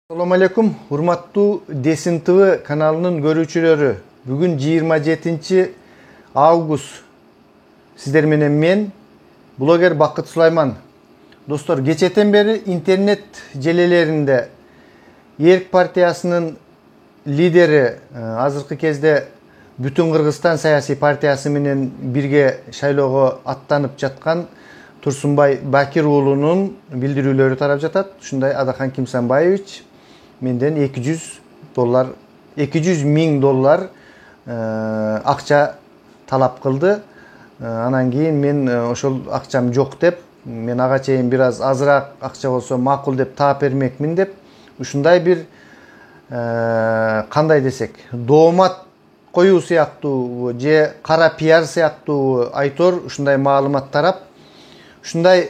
Assalamu alaikum, hurmattуу Desin TV kanalının görүүчүлөрү. Бүгүн 27 август. Сиздер менен мен, блогер Бакыт Сулайман. Достор, кечэтен бери интернет желелеринде Эрк партиясынын лидери, азыркы кезде Бүтүн Кыргызстан саясий партиясы менен бирге шайлоого аттанып жаткан Турсунбай Бакир уулунун билдирүүлөрү тарап жатат. Ушундай Адахан Кимсанбаевич менден $200 миң доллар акча талап кылды. Анан кийин мен ошол акчам жок деп, мен ага чейин бир аз азыраак акча болсо макул деп таап бермекмин деп, ушундай бир кандай десек, доомат коюу сыяктуу же кара пиар сыяктуу айтор ушундай маалымат тарап, ушундай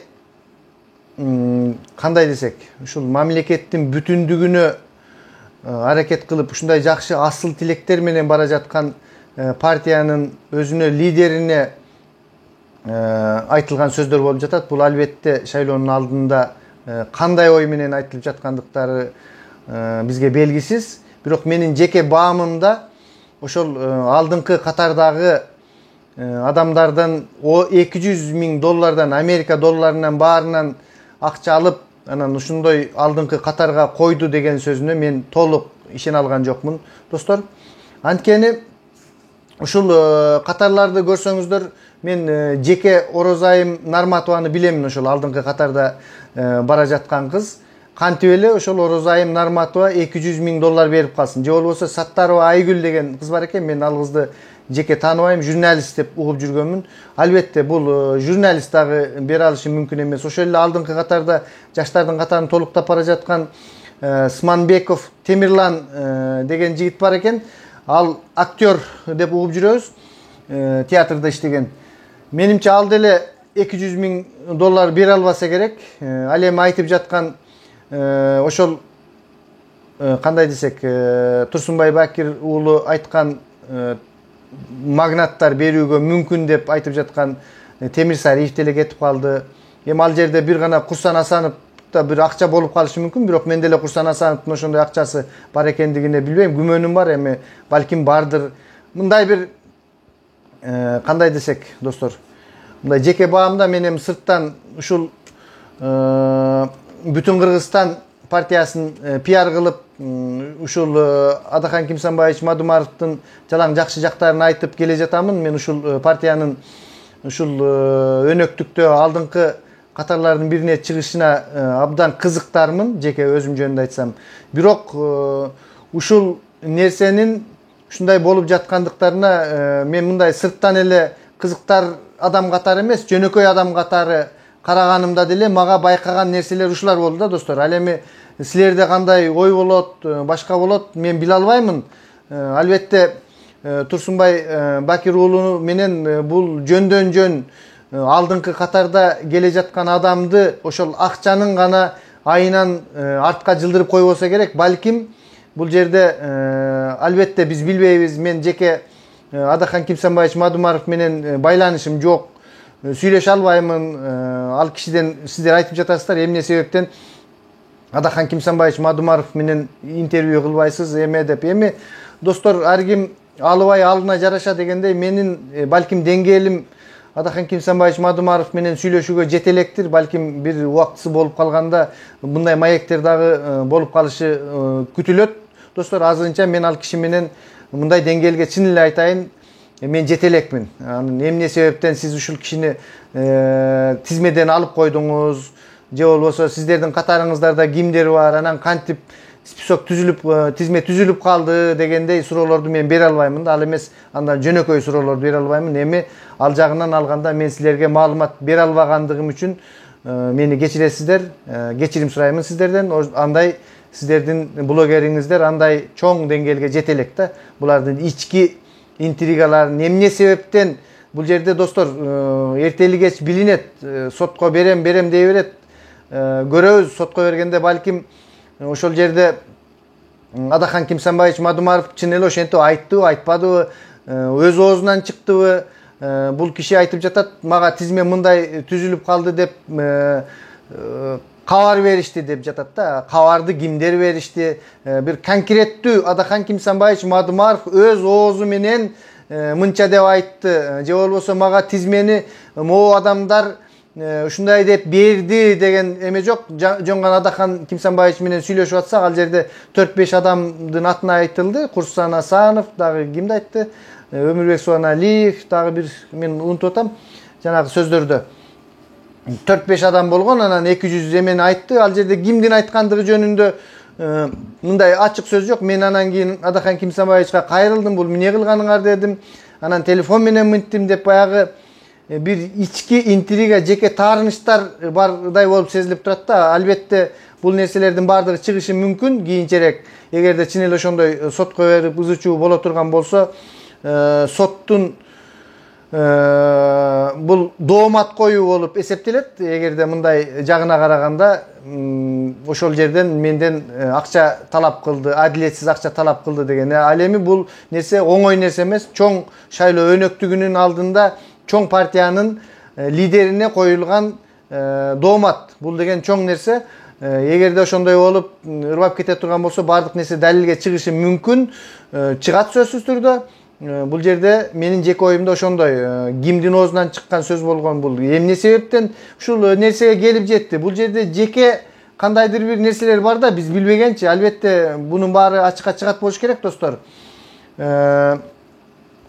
кандай десек, ушул мамлекеттин бүтүндүгүнө аракет кылып, ушундай жакшы асыл тилектер менен бара жаткан партиянын өзүнө лидерине айтылган сөздөр болуп жатат. Бул албетте шайлоонун алдында кандай ой менен айтылып жаткандыктары бизге белгисиз. Бирок менин жеке баамымда ошол алдыңкы катардагы адамдардан $200 миң Америка долларынан баарынан акча алып, анан ушундой алдыңкы катарга койду деген сөзүнө мен толук ишене алган жокмун, достор. Анткени ушул катарларды көрсөңүздөр, мен жеке Орозайым Нарматованы билемин, ошол алдыңкы катарда бара жаткан кыз. Кантип эле ошол Орозайым Нарматова $200 миң берип калсын. Же болбосо Саттарова Айгүл деген кыз бар экен, мен ал кызды жеке тааныбайм, журналист деп угуп жүргөнмүн. Албетте бул журналист дагы бере алышы мүмкүн эмес. Ошол эле алдыңкы катарда жаштардын катарын толуктап бара жаткан Сманбеков Темирлан деген жигит бар экен. Ал актер деп угуп жүрөбүз, театрда иштеген. Менимче ал деле $200 миң бере албаса керек. Ал эми айтып жаткан ошол кандай десек, Турсунбай Бакир уулу айткан магнаттар берүүгө мүмкүн деп айтып жаткан Темир Сариев деле кетип калды. Эми ал жерде бир гана Курсан Асановда бир акча болуп калышы мүмкүн, бирок мен деле Курсан Асановдун ошондой акчасы бар экендигине билбейм, күмөнүм бар, эми балким бардыр. Мындай бир кандай десек, достор, мындай жеке баамда мен эми сырттан ушул Бүтүн Кыргызстан партиясын пиар кылып, ушул Адахан Кимсанбаевич Мадумаровдун жалаң жакшы жактарын айтып келе жатамын. Мен ушул партиянын ушул өнөктүктө алдыңкы катарлардын бирине чыгышына абдан кызыктармын, жеке өзүм жөнүндө айтсам. Бирок ушул нерсенин ушундай болуп жаткандыктарына мен мындай сырттан эле кызыктар адам катары эмес, жөнөкөй адам катары караганымда деле мага байкаган нерселер ушулар болду да, достор. Ал эми силерде кандай ой болот, башка болот, мен биле албаймын. Албетте Турсунбай Бакир уулу менен бул жөндөн жөн алдыңкы катарда келе жаткан адамды ошол акчанын гана айынан артка жылдырып койбосо керек. Балким бул жерде албетте биз билбейбиз. Мен жеке Адахан Кимсанбаевич Мадумаров менен байланышым жок, сүйлөшө албаймын. Ал кишиден сиздер айтып жатасыздар, эмне себептен Адахан Кимсанбаевич Мадумаров менен интервью кылбайсыз эме деп. Эми достор, ар ким алыбай алына жараша дегендей, менин балким деңгээлим Адахан Кимсанбаевич Мадумаров менен сүйлөшүүгө жете электир. Балким бир убактысы болуп калганда мындай маектер дагы болуп калышы күтүлөт. Достор, азырынча мен ал киши менен мындай деңгээлге чын эле айтайын, мен жете элекмин. Анын эмне себептен сиз ушул кишини тизмеден алып койдуңуз, же болбосо сиздердин катарыңыздарда кимдер бар, анан кантип список түзүлүп, тизме түзүлүп калды дегендей суроолорду мен бере албаймын да. Ал эмес, андан жөнөкөй суроолорду бере албаймын. Эми ал жагынан алганда мен силерге маалымат бере албагандыгым үчүн мени кечиресиздер, кечирим сураймын сиздерден. Андай сиздердин блогериңиздер андай чоң деңгээлге жете элек да. Булардын ички интригаларын эмне себептен бул жерде, достор, эртели кеч билинет. Сотко берем дей берет. Көрөбүз, сотко бергенде балким ошол жерде Адахан Кимсанбаевич Мадумаров чын эле ошентип айттыбы, айтпадыбы, өз оозунан чыктыбы, бул киши айтып жатат, мага тизме мындай түзүлүп калды деп kavar verişti деп жатат да. Кабарды кимдер беришти? Bir конкреттүү Адахан Кимсанбаевич Мадумаров өз оозу менен мынча деп айтты. Же болбосо мага тизмени могу адамдар ушундай деп берди деген эме жок. Жонган Адахан Кимсанбаевич менен сүйлөшүп атсак, ал жерде 4-5 адамдын атына айтылды. Курсан Асанов дагы кимди айтты? Өмүрбек Суаналиев дагы бир, мен унутуп атам жанагы сөздөрдө. 4-5 адам болгон, анан 200 эмени айтты. Ал жерде кимдин айткандыгы жөнүндө мындай ачык сөз жок. Мен анан кийин Адахан Кимсанбаевичке кайрылдым. Бул эмне кылганыңар дедим. Анан телефон менен мынттим деп баягы bir içki intriga, jeke taaныштар бардай болуп сезилип турат да. Албетте бул нерселердин баардыгы чыгышы мүмкүн кийинчерээк. Эгерде чын эле ошондой сотко берип ызычуу боло турган болсо, соттун бул доомат коюу болуп эсептелет. Эгерде мындай жагына караганда ошол жерден менден акча талап кылды, адилетсиз акча талап кылды деген. Ал эми бул нерсе оңой нерсе эмес. Чоң шайлоо өнөктүгүнүн алдында чоң партиянын лидерине коюлган доомат. Бул деген чоң нерсе. Эгерде ошондой болуп ырбап кете турган болсо, баардык нерсе далилге чыгышы мүмкүн. Чыгат сөзсүз түрдө. Бул жерде менин жеке оюмда ошондой. Кимдин оозунан чыккан сөз болгон бул. Эмне себептен ушул нерсеге келип жетти? Бул жерде жеке кандайдыр бир нерселер бар да, биз билбегенчи. Албетте бунун баары ачыкка чыгат болуш керек, достор.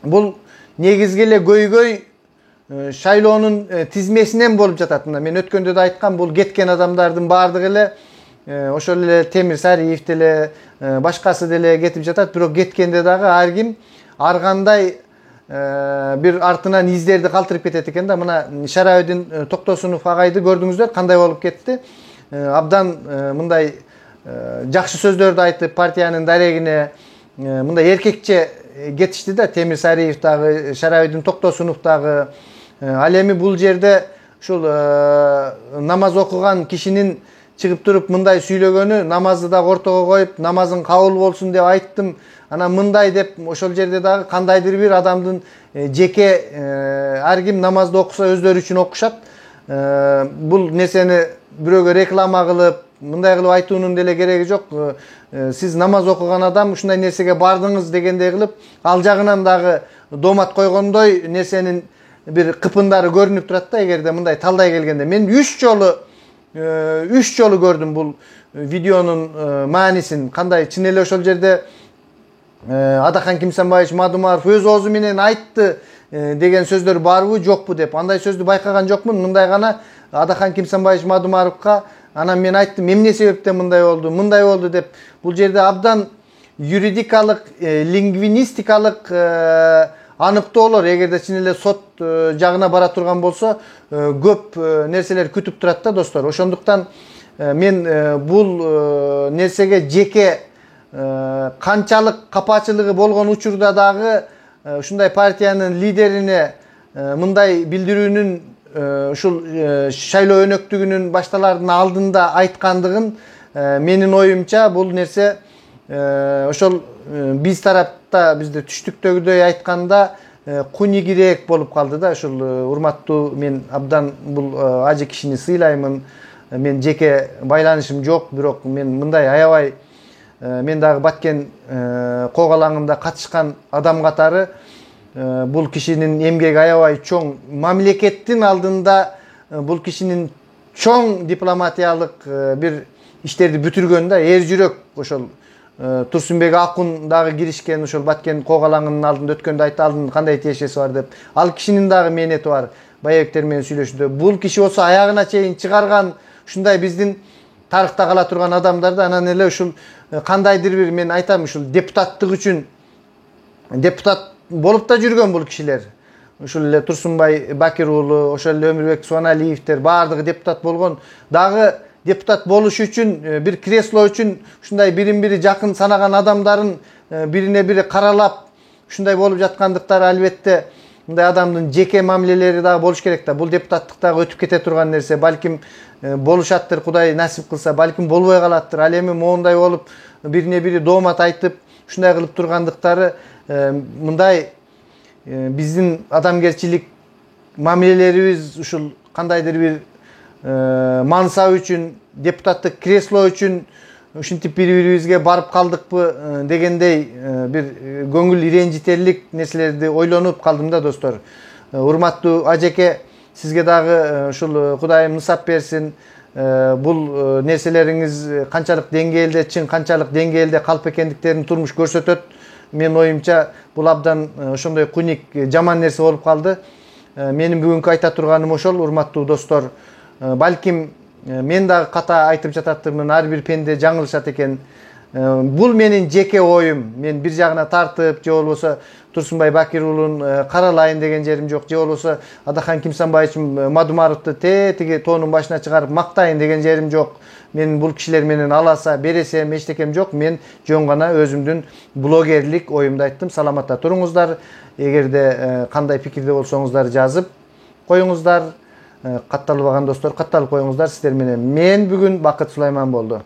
Бул негизги эле көйгөй шайлоонун тизмесинен болуп жатат. Мен өткөндө да айткам, бул кеткен адамдардын баардыгы эле ошол эле Темир Сариев деле, башкасы деле кетип жатат. Бирок кеткенде дагы ар ким ар кандай бир артынан издерди калтырып кетет экен да. Мына Шарабидин Токтосунов агайды көрдүңүздөр, кандай болуп кетти. Абдан мындай жакшы сөздөрдү айтып, партиянын дарегине мындай эркекче кетишти да. Темир Сариев дагы, Шарабидин Токтосунов дагы. Ал эми бул жерде ушул намаз окуган кишинин чыгып туруп мындай сүйлөгөнү, намазды дагы ортого коюп, намазың кабыл болсун деп айттым. Анан мындай деп ошол жерде дагы кандайдыр бир адамдын жеке ар ким намазды окуса өздөрү үчүн окушат. Бул нерсени бирөөгө реклама кылып, мындай кылып айтуунун деле кереги жок. Сиз намаз окуган адам ушундай нерсеге бардыңыз дегендей кылып, ал жагынан дагы доомат койгондой нерсенин бир кыпындары көрүнүп турат да. Эгерде мындай талдай келгенде, мен 3 жолу көрдүм бул видеонун маанисин. Кандай чын эле ошол жерде Адахан Кимсанбаевич Мадумаров өз оозу менен айтты деген сөздөр барбы, жокпу деп. Андай сөздү байкаган жокмун. Мындай гана Адахан Кимсанбаевич Мадумаровка анан мен айттым, эмне себептен мындай болду деп. Бул жерде абдан юридикалык, лингвинистикалык аныктоолор, эгерде чын эле сот жагына бара турган болсо, көп нерселер күтүп турат да, достор. Ошондуктан мен бул нерсеге жеке канчалык капачылыгы болгон учурда дагы ушундай партиянын лидерине мындай билдирүүнүн ушул шайлоо өнөктүгүнүн башталардын алдында айткандыгын, менин оюмча бул нерсе ошол биз тарапта, бизде түштүктөгүдөй айтканда кунигирээк болуп калды да. Ушул урматтуу, мен абдан бул ажы кишини сыйлаймын. Мен жеке байланышым жок, бирок мен мындай аябай, мен дагы Баткен когалаңында катышкан адам катары бул кишинин эмгеги аябай чоң. Мамлекеттин алдында бул кишинин чоң дипломатиялык бир иштерди бүтүргөн да. Эр жүрөк. Ошол Турсунбек Акун дагы киришкен, ошол Баткен когалаңынын алдында өткөндө айтты, алдын кандай тиешеси бар деп. Ал кишинин дагы мээнети бар. Байбектер менен сүйлөшүүдө бул киши болсо аягына чейин чыгарган ушундай биздин тарыхта кала турган адамдарды. Анан эле ушул кандайдыр бир, мен айтам, ушул депутаттык үчүн депутат болуп да жүргөн бул кишилер. Ушул эле Турсунбай Бакир уулу, ошол эле Өмүрбек Суаналиевтер баардыгы депутат болгон. Дагы депутат болуш үчүн, бир кресло үчүн ушундай бирин бири жакын санаган адамдарын бирине бири каралап ушундай болуп жаткандыктары, албетте мындай адамдын жеке мамилелери дагы болуш керек да. Бул депутаттыктагы өтүп кете турган нерсе. Балким болушаттыр, Кудай насип кылса, балким болбой калаттыр. Ал эми моундай болуп бирине бири доомат айтып ушундай кылып тургандыктары, мындай биздин адамгерчилик мамилелерибиз ушул кандайдыр бир мансап үчүн, депутаттык кресло үчүн ушинтип бири-бирибизге барып калдыкпы дегендей бир көңүл иренжитерлик нерселерди ойлонуп калдым да достор. Урматтуу ажеке, сизге дагы ушул Кудайым нысап берсин. Бул нерселериңиз канчалык деңгээлде чын, канчалык деңгээлде калп экендиктерин турмуш көрсөтөт. Менин оюмча бул абдан ошондой куник, жаман нерсе болуп калды. Менин бүгүнкү айта турганым ошол, урматтуу достор. Балким мен дагы ката айтып жататырмын, ар бир пенде жаңылышат экен. Бул менин жеке оюм. Мен бир жагына тартып, же болбосо Турсунбай Бакир уулун каралайын деген жерим жок, же болбосо Адахан Кимсанбаевич Мадумаровду тиги тоонун башына чыгарып мактайын деген жерим жок. Мен бул кишилер менен аласа бересем эчтекем жок. Мен жөн гана өзүмдүн блогерлик оюмду айттым. Саламатта туруңуздар. Эгерде кандай пикирде болсоңуздар жазып коюңуздар. Катталбаган достор катталып коюңуздар. Сиздер менен мен бүгүн Бакыт Сулайман болду.